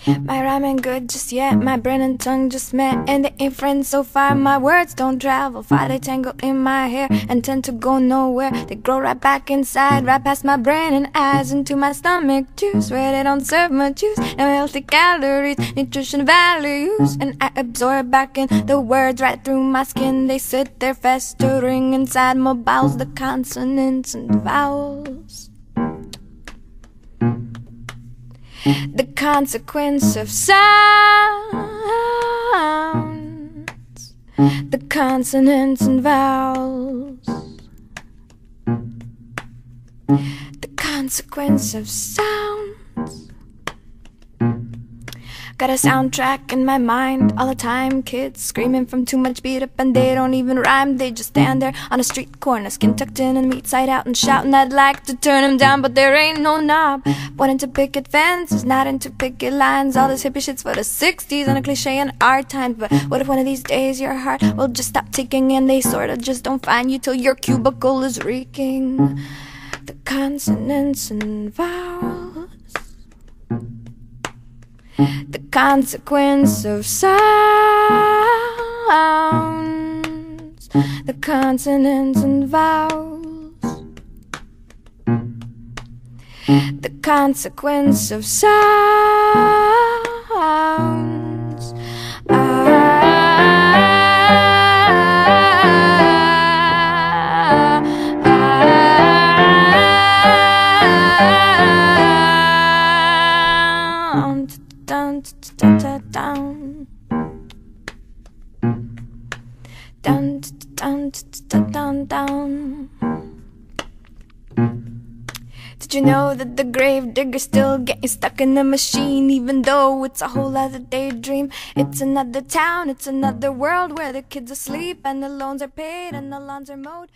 My rhyme ain't good just yet, my brain and tongue just met, and they ain't friends so far. My words don't travel far, they tangle in my hair and tend to go nowhere. They grow right back inside, right past my brain and eyes, into my stomach juice, where they don't serve much use. No healthy calories, nutrition values, and I absorb back in the words right through my skin. They sit there festering inside my bowels, the consonants and vowels. The consequence of sounds, the consonants and vowels. The consequence of sounds. Got a soundtrack in my mind all the time. Kids screaming from too much beat up, and they don't even rhyme. They just stand there on a street corner, skin tucked in and meat side out, and shouting. I'd like to turn them down, but there ain't no knob. Wanting to picket fences, not into picket lines. All this hippie shit's for the 60s and a cliche in our times. But what if one of these days your heart will just stop ticking, and they sorta just don't find you till your cubicle is reeking? The consonants and vowels. The consequence of sounds, the consonants and vowels. The consequence of sounds. Down, down, down, down, down, down. Did you know that the grave digger's still getting stuck in the machine, even though it's a whole other daydream? It's another town, it's another world where the kids are asleep and the loans are paid and the lawns are mowed.